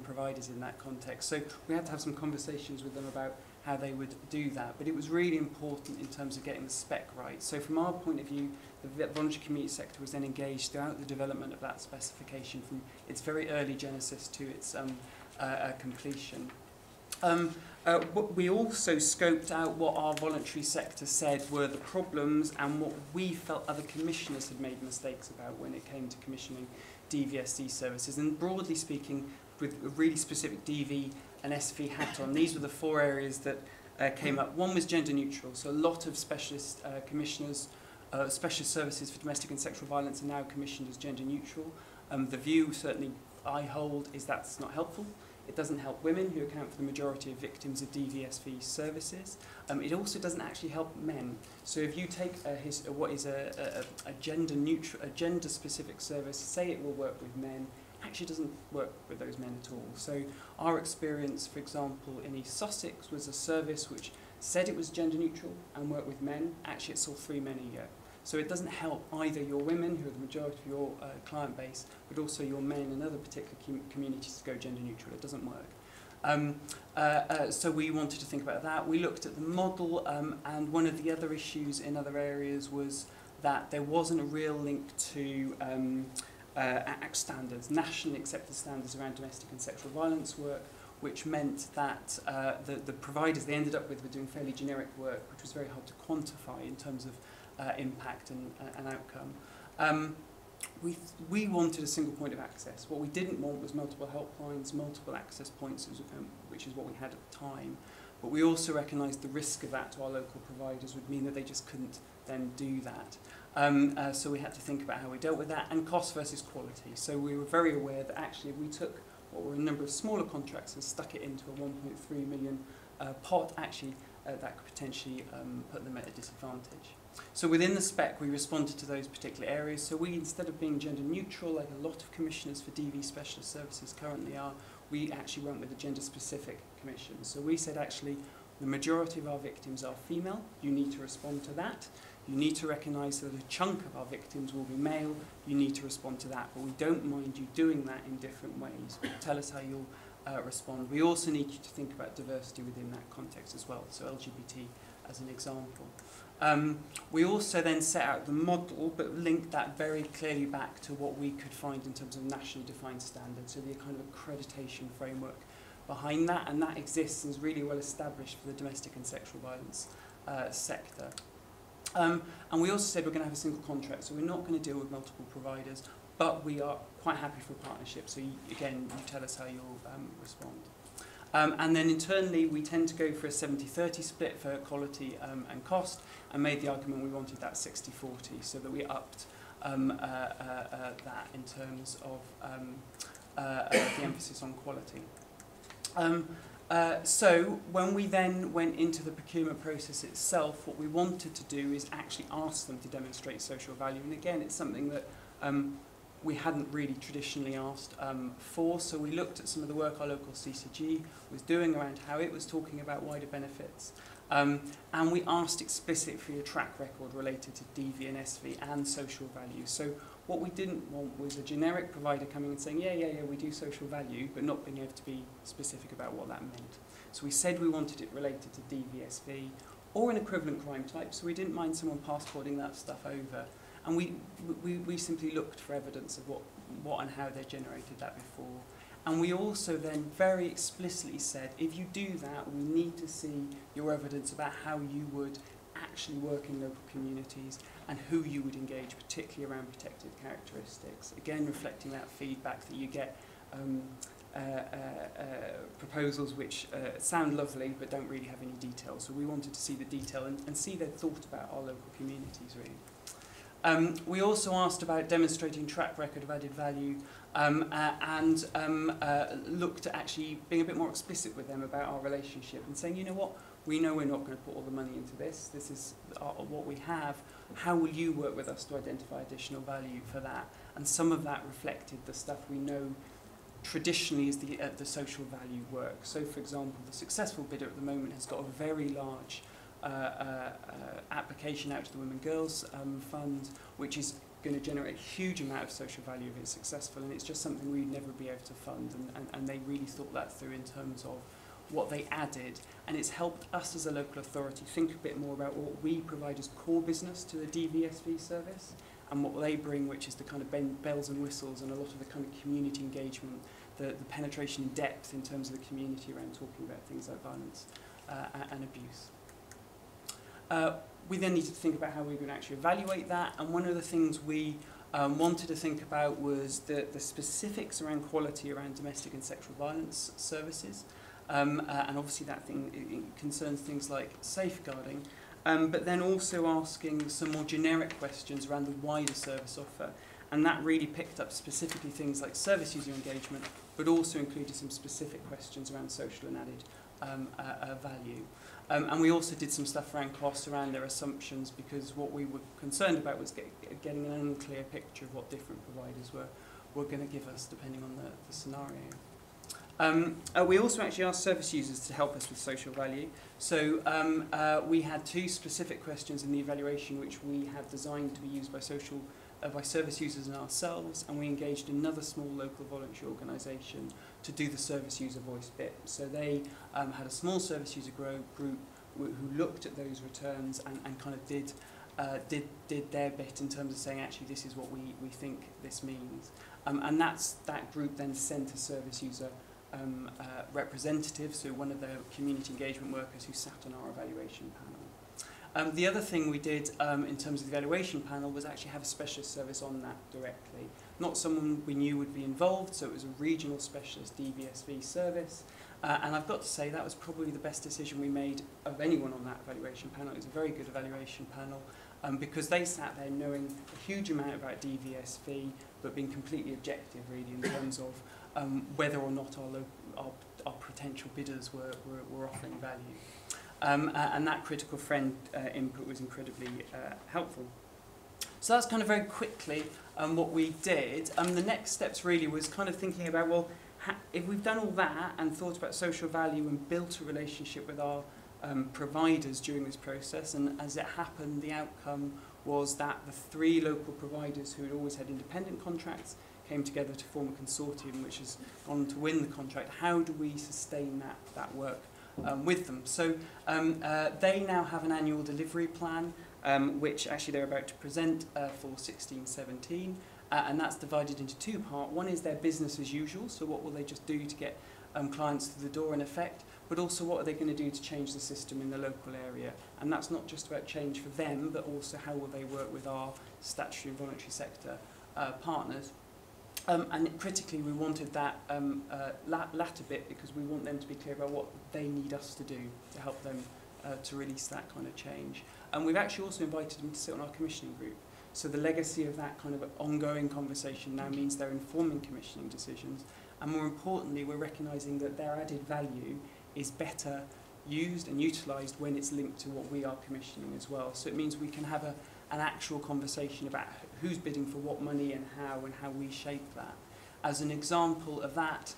I: providers in that context. So we had to have some conversations with them about how they would do that. But it was really important in terms of getting the spec right. So from our point of view, the voluntary community sector was then engaged throughout the development of that specification, from its very early genesis to its completion. We also scoped out what our voluntary sector said were the problems and what we felt other commissioners had made mistakes about when it came to commissioning DVSD services. And broadly speaking, with a really specific DV and SV hat on, these were the 4 areas that came up. One was gender neutral, so a lot of specialist commissioners, specialist services for domestic and sexual violence are now commissioned as gender neutral. The view, certainly I hold, is that's not helpful. It doesn't help women, who account for the majority of victims of DVSV services. It also doesn't actually help men. So if you take what is a gender neutral, a gender specific service, say it will work with men, actually doesn't work with those men at all. So our experience, for example, in East Sussex was a service which said it was gender neutral and worked with men. Actually, it saw 3 men a year. So it doesn't help either your women, who are the majority of your client base, but also your men and other particular communities to go gender neutral. It doesn't work. So we wanted to think about that. We looked at the model, and one of the other issues in other areas was that there wasn't a real link to ACT standards, nationally accepted standards around domestic and sexual violence work, which meant that the providers they ended up with were doing fairly generic work, which was very hard to quantify in terms of impact and outcome. We wanted a single point of access. What we didn't want was multiple helplines, multiple access points, which is what we had at the time. But we also recognised the risk of that to our local providers would mean that they just couldn't then do that. So we had to think about how we dealt with that, and cost versus quality. So we were very aware that actually if we took what were a number of smaller contracts and stuck it into a 1.3 million pot, actually that could potentially put them at a disadvantage. So within the spec, we responded to those particular areas. So we, instead of being gender neutral, like a lot of commissioners for DV specialist services currently are, we actually went with a gender specific commission. So we said actually the majority of our victims are female. You need to respond to that. You need to recognise that a chunk of our victims will be male. You need to respond to that. But we don't mind you doing that in different ways. Tell us how you'll respond. We also need you to think about diversity within that context as well. So LGBT as an example. We also then set out the model, but linked that very clearly back to what we could find in terms of nationally defined standards, so the kind of accreditation framework behind that, and that exists and is really well established for the domestic and sexual violence sector. And we also said we're going to have a single contract, so we're not going to deal with multiple providers, but we are quite happy for a partnership, so again, you tell us how you'll respond. And then internally, we tend to go for a 70-30 split for quality and cost, and made the argument we wanted that 60-40, so that we upped that in terms of the emphasis on quality. So when we then went into the procurement process itself, what we wanted to do is actually ask them to demonstrate social value. And again, it's something that we hadn't really traditionally asked for, so we looked at some of the work our local CCG was doing around how it was talking about wider benefits, and we asked explicitly for a track record related to DV and SV and social value. So what we didn't want was a generic provider coming and saying, yeah, we do social value, but not being able to be specific about what that meant. So we said we wanted it related to DV, SV, or an equivalent crime type, so we didn't mind someone passporting that stuff over. And we simply looked for evidence of what and how they generated that before. And we also then very explicitly said, if you do that, we need to see your evidence about how you would actually work in local communities and who you would engage, particularly around protected characteristics. Again, reflecting that feedback that you get proposals which sound lovely but don't really have any detail. So we wanted to see the detail and see their thought about our local communities, really. We also asked about demonstrating track record of added value and looked at actually being a bit more explicit with them about our relationship and saying, you know what, we know we're not going to put all the money into this. This is what we have. How will you work with us to identify additional value for that? And some of that reflected the stuff we know traditionally is the social value work. So, for example, the successful bidder at the moment has got a very large application out to the Women and Girls Fund, which is going to generate a huge amount of social value if it's successful, and it's just something we'd never be able to fund, and they really thought that through in terms of what they added, and it's helped us as a local authority think a bit more about what we provide as core business to the DVSV service and what they bring, which is the kind of bells and whistles and a lot of the kind of community engagement the penetration in depth in terms of the community around talking about things like violence and abuse. We then needed to think about how we were going to actually evaluate that, and one of the things we wanted to think about was the specifics around quality around domestic and sexual violence services, and obviously that thing it concerns things like safeguarding, but then also asking some more generic questions around the wider service offer, and that really picked up specifically things like service user engagement, but also included some specific questions around social and added value. And we also did some stuff around costs, around their assumptions, because what we were concerned about was getting an unclear picture of what different providers were going to give us, depending on the scenario. We also actually asked service users to help us with social value. So we had 2 specific questions in the evaluation which we had designed to be used by service users and ourselves, and we engaged another small local voluntary organisation to do the service user voice bit. So they had a small service user group who looked at those returns and kind of did their bit in terms of saying, actually, this is what we think this means. And that group then sent a service user representative, so one of the community engagement workers who sat on our evaluation panel. The other thing we did in terms of the evaluation panel was actually have a specialist service on that directly. Not someone we knew would be involved, so it was a regional specialist DVSV service. And I've got to say that was probably the best decision we made of anyone on that evaluation panel. It was a very good evaluation panel because they sat there knowing a huge amount about DVSV, but being completely objective really in terms of whether or not our potential bidders were offering value. And that critical friend input was incredibly helpful. So that's kind of very quickly what we did. The next steps really was kind of thinking about, well, if we've done all that and thought about social value and built a relationship with our providers during this process, and as it happened, the outcome was that the 3 local providers who had always had independent contracts came together to form a consortium which has gone to win the contract. How do we sustain that work with them? So they now have an annual delivery plan which actually they're about to present for 16-17, and that's divided into 2 parts. One is their business as usual, so what will they just do to get clients through the door in effect, but also what are they going to do to change the system in the local area. And that's not just about change for them, but also how will they work with our statutory and voluntary sector partners. And critically, we wanted that latter bit because we want them to be clear about what they need us to do to help them to release that kind of change. And we've actually also invited them to sit on our commissioning group. So the legacy of that kind of ongoing conversation now means they're informing commissioning decisions. And more importantly, we're recognising that their added value is better used and utilised when it's linked to what we are commissioning as well. So it means we can have an actual conversation about who's bidding for what money and how we shape that. As an example of that,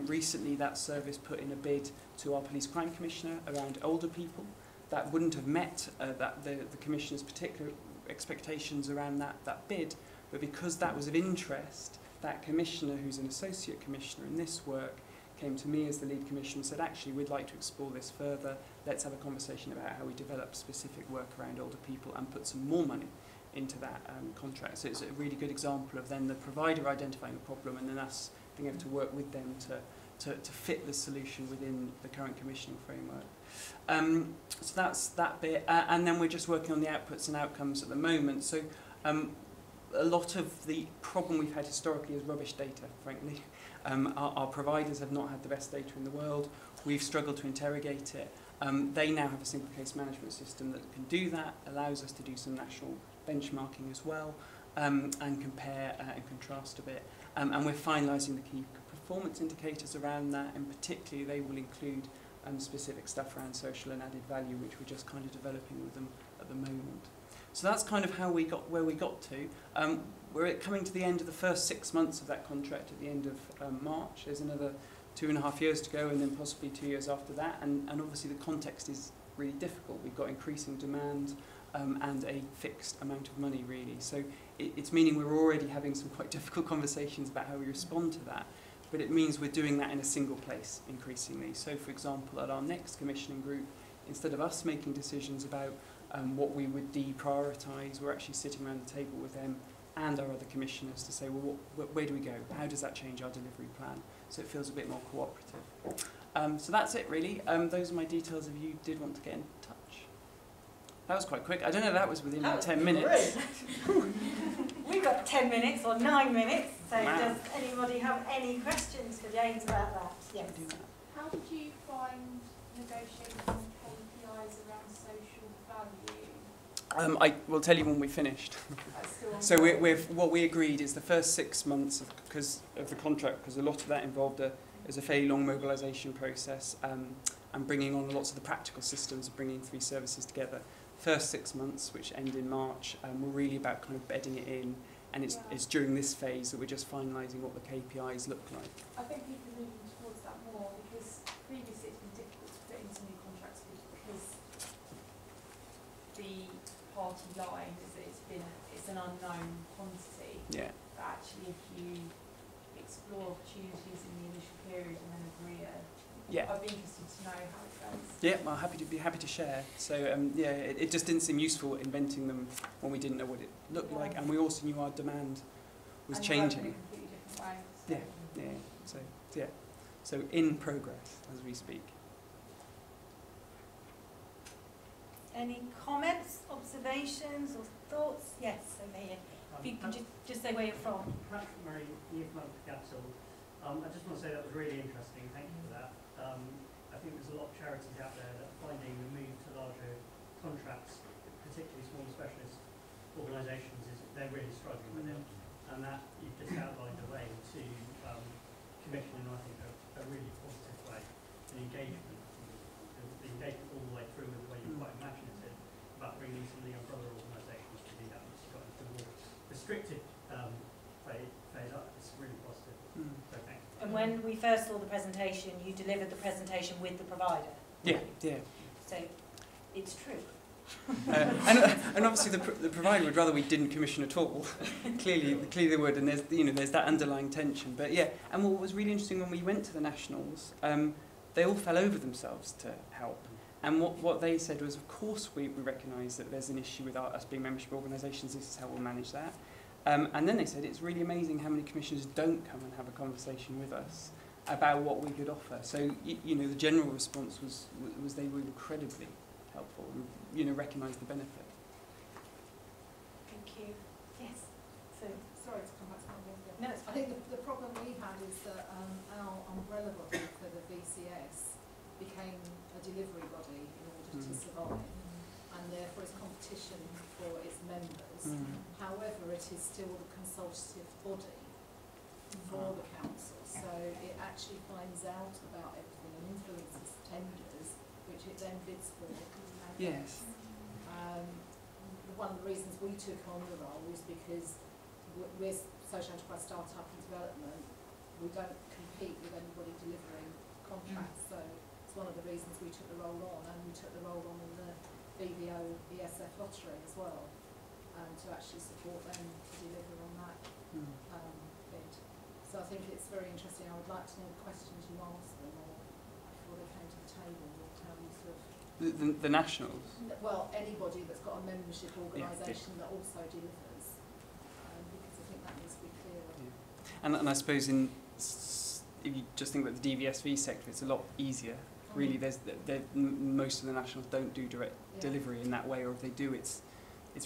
I: recently that service put in a bid to our police crime commissioner around older people. That wouldn't have met the commissioner's particular expectations around that bid, but because that was of interest, that commissioner, who's an associate commissioner in this work, came to me as the lead commissioner and said, actually, we'd like to explore this further. Let's have a conversation about how we develop specific work around older people and put some more money into that contract. So it's a really good example of then the provider identifying a problem and then us being able to work with them to fit the solution within the current commissioning framework. So that's that bit. And then we're just working on the outputs and outcomes at the moment. So a lot of the problem we've had historically is rubbish data, frankly. Our providers have not had the best data in the world. We've struggled to interrogate it. They now have a single case management system that can do that, allows us to do some national benchmarking as well, and compare and contrast a bit. And we're finalising the key performance indicators around that, and particularly they will include specific stuff around social and added value, which we're just kind of developing with them at the moment. So that's kind of how we got where we got to. We're coming to the end of the first 6 months of that contract at the end of March. There's another 2.5 years to go, and then possibly 2 years after that. And obviously the context is really difficult. We've got increasing demand and a fixed amount of money, really. So it's meaning we're already having some quite difficult conversations about how we respond to that. But it means we're doing that in a single place increasingly. So, for example, at our next commissioning group, instead of us making decisions about what we would deprioritise, we're actually sitting around the table with them and our other commissioners to say, well, where do we go? How does that change our delivery plan? So it feels a bit more cooperative. So that's it, really. Those are my details if you did want to get in touch. That was quite quick. I don't know if that was within like 10 minutes.
A: We've got 10 minutes or 9 minutes, so
I: Wow.
A: does anybody have any questions for James about that? Yes.
D: How did you find negotiating KPIs around social value?
I: I will tell you when we finished. So what we agreed is the first 6 months of the contract, because a lot of that involved a fairly long mobilisation process and bringing on lots of the practical systems of bringing 3 services together. First 6 months, which end in March, were really about kind of bedding it in, and it's during this phase that we're just finalising what the KPIs look like.
D: I think people are moving towards that more because previously it's been difficult to put into new contracts because the party line is that it's an unknown quantity.
I: Yeah.
D: But actually, if you explore opportunities in the initial period and then agree
I: Yeah.
D: I'd be interested to know how it goes.
I: Yeah, well, happy to share. So it just didn't seem useful inventing them when we didn't know what it looked like, and we also knew our demand was
D: And
I: changing.
D: working in a completely different way. So.
I: So in progress as we speak.
A: Any comments, observations or thoughts? Yes, Amelia. If you can just say where you're from.
J: Patrick Murray, Newfoundland Capital. I just want to say that was really interesting. Thank you for that. I think there's a lot of charities out there that are finding the move to larger contracts, particularly smaller specialist organisations, they're really struggling with it. And that you've just outlined a way to commission in, I think, a really positive way, an engagement. The engagement all the way through with the way you're quite imaginative about bringing some of the umbrella organisations to do that, which has got into the more restricted phase up. It's really positive. So thank you.
A: And when we first saw the presentation, you delivered the presentation with the provider.
I: Yeah.
A: So it's true.
I: And obviously the provider would rather we didn't commission at all. clearly they would, and there's that underlying tension. But yeah, and what was really interesting when we went to the nationals, they all fell over themselves to help. And what they said was, of course we recognise that there's an issue with us being membership organisations. This is how we'll manage that. And then they said it's really amazing how many commissioners don't come and have a conversation with us about what we could offer. So the general response was they were incredibly helpful and recognised the benefit.
A: Thank you. Yes. So
E: Sorry to come back to my one.
A: no, it's
E: I
A: fine.
E: think the problem we had is that our umbrella body for the VCS became a delivery body in order to survive, and therefore it's competition for its members. However, it is still the consultative body for the council, so it actually finds out about everything and influences tenders, which it then bids for.
I: Yes.
E: One of the reasons we took on the role is because we're social enterprise startup and development. We don't compete with anybody delivering contracts, so it's one of the reasons we took the role on, and we took the role on in the BBO ESF lottery as well, to actually support them to deliver on that bid. So I think it's very interesting. I would like to know the questions you asked them, or before they came to the table, or how you sort of...
I: The nationals.
E: Well, anybody that's got a membership organisation that also delivers, because I think that needs to be clearer.
I: Yeah. And I suppose if you just think about the DVSV sector, it's a lot easier. Really, most of the nationals don't do direct delivery in that way, or if they do, it's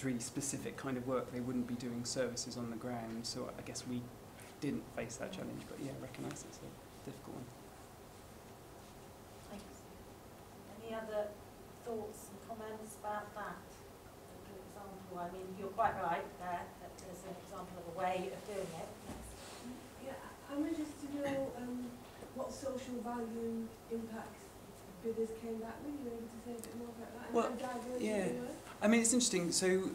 I: really specific kind of work. They wouldn't be doing services on the ground. So I guess we didn't face that challenge, but yeah, recognise it's a difficult one.
A: Thanks. Any other thoughts and comments about that? A good example. I mean, you're quite right there. That there's an example of a way of doing it. Yes.
F: Yeah, I'm interested to know what social value impact bidders came back with. You're able to say a bit more about that?
I: Well,
F: and how diverse
I: yeah.
F: they were?
I: I mean, it's interesting. So,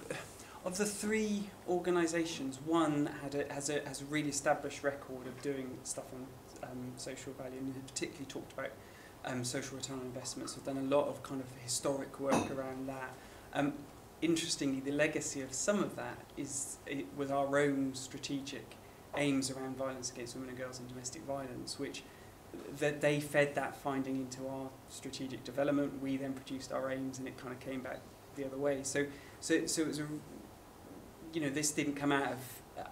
I: of the 3 organisations, one has a really established record of doing stuff on social value, and particularly talked about social return on investments. We've done a lot of kind of historic work around that. Interestingly, the legacy of some of that was our own strategic aims around violence against women and girls and domestic violence, which they fed that finding into our strategic development. We then produced our aims, and it kind of came back the other way. So it was this didn't come out of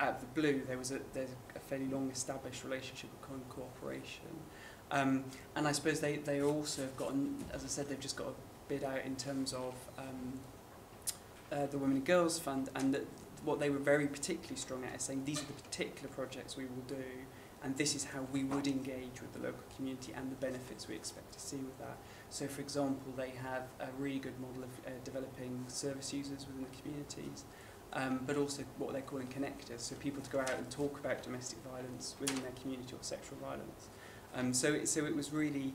I: out of the blue, there's a fairly long established relationship of cooperation. And I suppose they also have gotten, as I said, they've just got a bid out in terms of the Women and Girls Fund, and what they were very particularly strong at is saying these are the particular projects we will do, and this is how we would engage with the local community and the benefits we expect to see with that. So, for example, they have a really good model of developing service users within the communities, but also what they're calling connectors, so people to go out and talk about domestic violence within their community or sexual violence. So it was really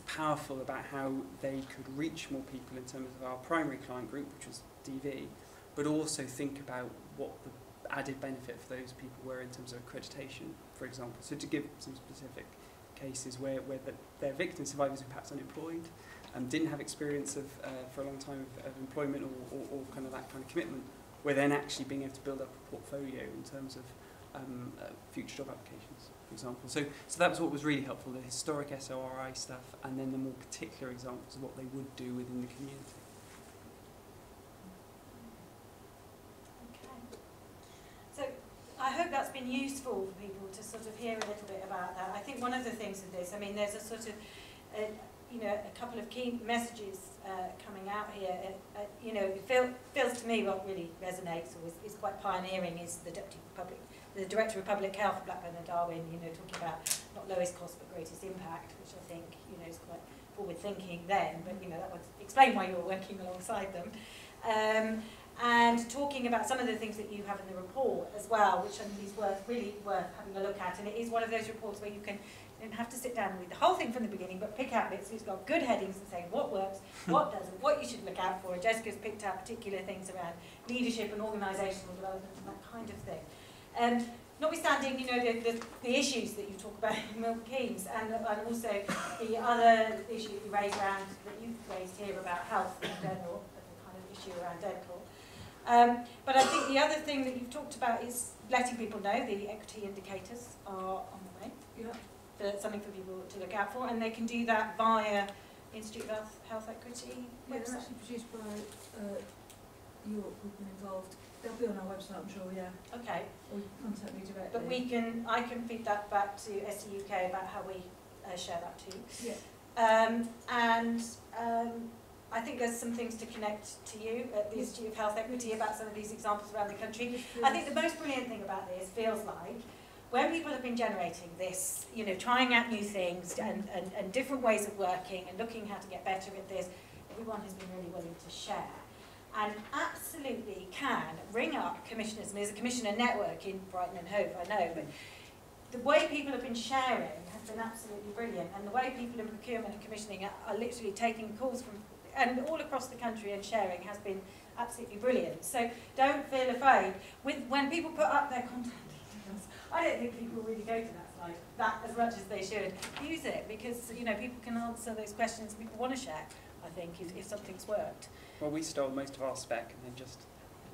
I: powerful about how they could reach more people in terms of our primary client group, which was DV, but also think about what the added benefit for those people were in terms of accreditation, for example. So to give some specific cases where their victims, survivors who perhaps unemployed, didn't have experience of for a long time of employment or kind of that kind of commitment, where then actually being able to build up a portfolio in terms of future job applications, for example. So that was what was really helpful, the historic SORI stuff, and then the more particular examples of what they would do within the community.
A: I hope that's been useful for people to sort of hear a little bit about that. I think one of the things with this, I mean, there's a sort of, you know, a couple of key messages coming out here. You know, it feels to me what really resonates or is quite pioneering is the Director of Public Health for Blackburn and Darwin, you know, talking about not lowest cost but greatest impact, which I think, you know, is quite forward thinking then, but, you know, that would explain why you're working alongside them. And talking about some of the things that you have in the report as well, which I think is really worth having a look at. And it is one of those reports where you don't have to sit down and read the whole thing from the beginning, but pick out bits. It's got good headings and saying what works, what doesn't, what you should look out for. And Jessica's picked out particular things around leadership and organisational development and that kind of thing. Notwithstanding, you know, the issues that you talk about in Milton Keynes, and also the other issue you raised around, that you've raised here about health in general, the kind of issue around dental. But I think the other thing that you've talked about is letting people know the equity indicators are on the way.
F: Yeah.
A: That's something for people to look out for, and they can do that via Institute of Health Equity
F: Yeah,
A: website.
F: they're actually produced by York, who've been involved. They'll be on our website, I'm sure, yeah.
A: Okay.
F: Or you can contact me directly.
A: But I can feed that back to SEUK about how we share that too.
F: Yeah.
A: I think there's some things to connect to you at the Institute of Health Equity about some of these examples around the country. I think the most brilliant thing about this feels like when people have been generating this, you know, trying out new things and different ways of working and looking how to get better at this, everyone has been really willing to share. And absolutely can ring up commissioners, and there's a commissioner network in Brighton and Hove, I know, but the way people have been sharing has been absolutely brilliant, and the way people in procurement and commissioning are literally taking calls from and all across the country and sharing has been absolutely brilliant. So don't feel afraid. When people put up their contact details, I don't think people really go to that slide that as much as they should. Use it because, you know, people can answer those questions people want to share, I think, if something's worked.
I: Well, we stole most of our spec and then just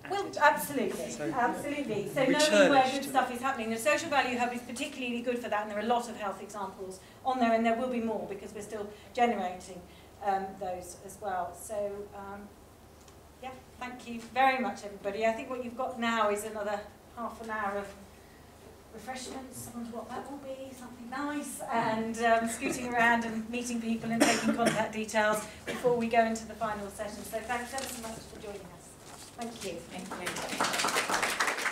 I: added.
A: Well, absolutely,
I: So,
A: absolutely. So
I: we
A: knowing where good
I: churlished
A: stuff is happening, the Social Value Hub is particularly good for that, and there are a lot of health examples on there, and there will be more because we're still generating those as well. So, yeah, thank you very much, everybody. I think what you've got now is another half an hour of refreshments. I wonder what that will be, something nice, and scooting around and meeting people and taking contact details before we go into the final session. So thanks ever so much for joining us. Thank you. Thank you.